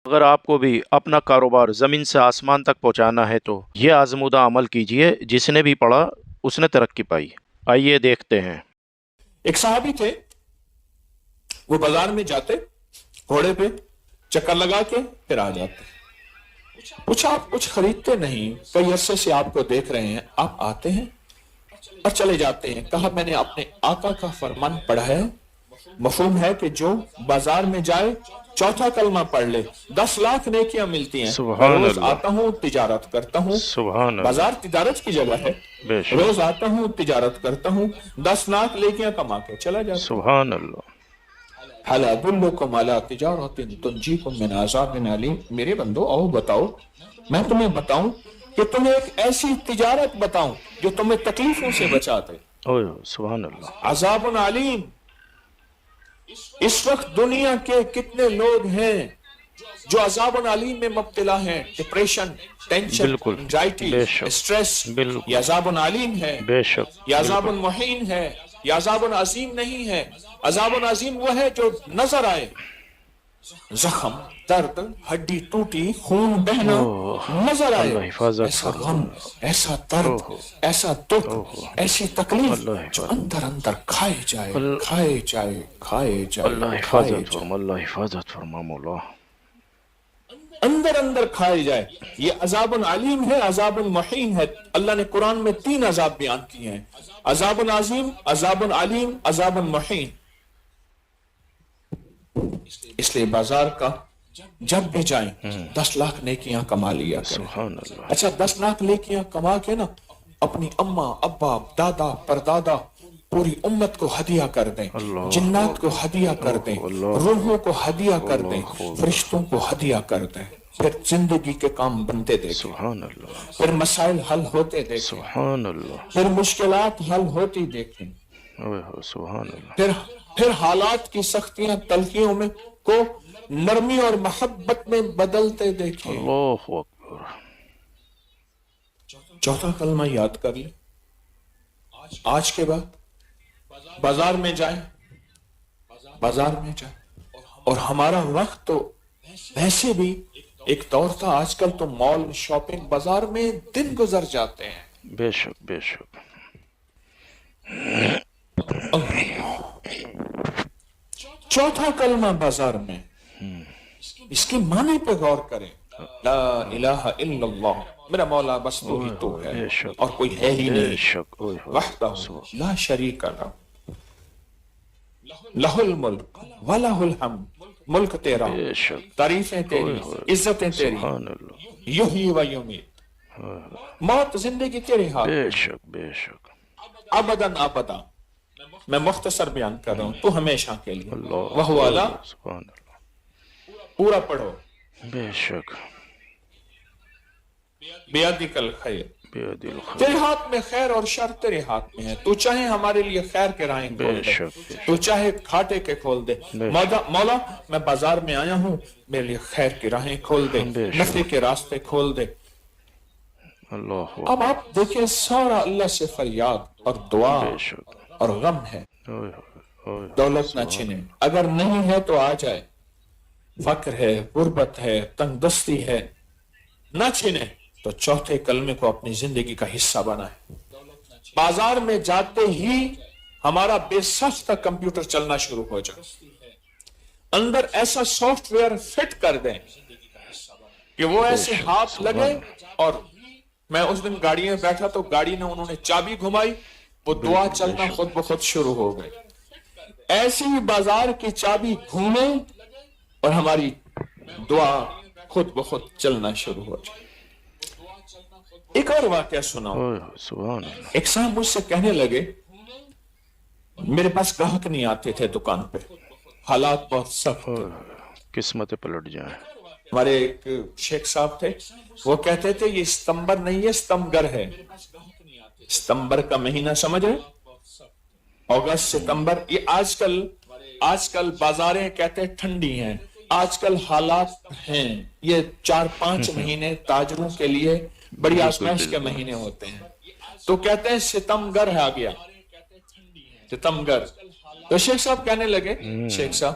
اگر آپ کو بھی اپنا کاروبار زمین سے آسمان تک پہنچانا ہے تو یہ آزمودہ عمل کیجئے، جس نے بھی پڑھا اس نے ترقی پائی۔ آئیے دیکھتے ہیں۔ ایک صحابی تھے، وہ بازار میں جاتے، گھوڑے پہ چکر لگا کے پھر آ جاتے۔ پوچھا آپ کچھ خریدتے نہیں، کئی عرصے سے آپ کو دیکھ رہے ہیں، آپ آتے ہیں اور چلے جاتے ہیں۔ کہا میں نے اپنے آقا کا فرمان پڑھا ہے، مفہوم ہے کہ جو بازار میں جائے چوتھا کلمہ پڑھ لے 10 لاکھ نیکیاں ملتی ہیں۔ میں سبحان روز اللہ، آتا ہوں، تجارت کرتا ہوں، سبحان بازار اللہ، تجارت کی جگہ ہے، بے شک، روز آتا ہوں، تجارت کرتا ہوں، 10 لاکھ نیکیاں کما کے چلا جاتا ہوں۔ سبحان اللہ۔ حَلْ أَدُلُّكُمْ عَلَىٰ تِجَارَةٍ تُنْجِيكُمْ مِنْ عَذَابٍ أَلِيمٍ، میرے بندو آؤ بتاؤ، میں تمہیں بتاؤں کہ تمہیں ایک ایسی تجارت بتاؤں جو تمہیں تکلیفوں سے بچا دے۔ اوہ سبحان اللہ۔ عذاب علیم۔ اس وقت دنیا کے کتنے لوگ ہیں جو عذاب علیم میں مبتلا ہیں، ڈپریشن، ٹینشن، بالکل، انزائٹی، بے شک، اسٹریس، بالکل، یہ عذاب علیم ہے، بے شک، یہ عذاب بالکل، محین ہے، یہ عذاب عظیم نہیں ہے۔ عذاب عظیم وہ ہے جو نظر آئے، زخم، درد، ہڈی ٹوٹی، خون بہنا نظر آئے، اللہ حفاظت ایسا فرما۔ غم، ایسا درد، ایسا دکھ، ایسی تکلیف اللہ جو حفاظت، اندر اندر کھائے جائے، کھائے جائے، کھائے جائے، اللہ کھائے حفاظت جائے، فرما، اللہ حفاظت فرما مولا۔ اندر اندر کھائے جائے۔ یہ عذاب علیم ہے، عذاب محین ہے۔ اللہ نے قرآن میں 3 عذاب بیان کیے ہیں، عذاب عظیم، عذاب علیم، عذاب محین۔ اس لیے بازار کا جب بھی جائیں 10 لاکھ نیکیاں کما لیا کریں۔ سبحان اللہ، اچھا 10 لاکھ نیکیاں کما کے نا اپنی اماں، ابا، دادا، پردادا، پوری امت کو ہدیہ کر دیں، جنات کو ہدیہ کر دیں، روحوں کو ہدیہ کر دیں، فرشتوں کو ہدیہ کر دیں، پھر زندگی کے کام بنتے دیکھیں، سبحان اللہ، پھر مسائل حل ہوتے دیکھیں، سبحان اللہ، پھر مشکلات حل ہوتی دیکھیں، اوہ سبحان اللہ، پھر حالات کی سختیاں تلخیوں میں کو نرمی اور محبت میں بدلتے دیکھیں۔ اللہ اکبر۔ چوتھا کلمہ یاد کر لیں، آج کے بعد بازار میں جائیں، اور ہمارا وقت تو ویسے بھی ایک دور تھا، آج کل تو مال، شاپنگ، بازار میں دن گزر جاتے ہیں۔ بے شک، بے شک، چوتھا کلمہ بازار میں، اس کے معنی پہ غور کریں۔ لا الہ الا اللہ، میرا مولا بس تو ہی تو ہے بے شک، اور کوئی ہے ہی بے نہیں، شک، اوہ وحدہ لا شریک لہ، لہ الملک ولہ الحمد، ملک تیرا، بے شک، تعریفیں تیری، عزتیں تیری، سبحان اللہ، یحیی و یمیت، موت زندگی تیرے ہاتھ، بے شک، بے شک، ابداً ابدا۔ میں مختصر بیان کر رہا ہوں، تو ہمیشہ کے لیے، اللہ، وہو علی، سبحان اللہ، پورا پڑھو، بے شک، بیدک الخیر، بیدی الخیر، تیرے ہاتھ میں خیر اور شر تیرے ہاتھ میں ہے، تو چاہے ہمارے لیے خیر کے راہیں بے کھول دے، شک، بے تو چاہے گھاٹے کے کھول دے۔ بے مولا میں بازار میں آیا ہوں، میرے لیے خیر کی راہیں کھول دے، بے شک، نفع کے راستے کھول دے۔ اللہ اب آپ دیکھیں سارا اللہ سے فریاد اور دعا بے شک، اور غم ہے۔ اوہ، اوہ، دولت نہ چھنے، اگر نہیں ہے تو آ جائے، فقر ہے، غربت ہے، تنگ دستی ہے، نہ چھنے تو چوتھے کلمے کو اپنی زندگی کا حصہ بنائیں۔ بازار میں جاتے ہی ہمارا بے ساختہ کمپیوٹر چلنا شروع ہو جائے، اندر ایسا سافٹ ویئر فٹ کر دیں کہ وہ ایسے ہاتھ لگے، اور میں اس دن گاڑی میں بیٹھا تو گاڑی نے انہوں نے چابی گھمائی، وہ دعا چلنا خود بخود شروع ہو گئی۔ ایسی ہی بازار کی چابی گھومے اور ہماری دعا خود بخود چلنا شروع ہو جائے۔ ایک اور واقعہ سناؤں، اوہ سبحان اللہ، ایک صاحب مجھ سے کہنے لگے، میرے پاس گاہک نہیں آتے تھے دکان پہ، حالات بہت سخت تھے۔ قسمتیں پلٹ جائیں، ہمارے ایک شیخ صاحب تھے، وہ کہتے تھے یہ ستمبر نہیں ہے، ستمگر ہے۔ ستمبر کا مہینہ سمجھ رہے، اگست، ستمبر، یہ آج کل بازاریں کہتے ہیں ٹھنڈی ہیں، آج کل حالات ہیں، یہ 4-5 مہینے تاجروں کے لیے بڑی آزمائش کے مہینے ہوتے ہیں، تو کہتے ہیں ستمگر ہے، آ گیا ستمگر۔ تو شیخ صاحب کہنے لگے، شیخ صاحب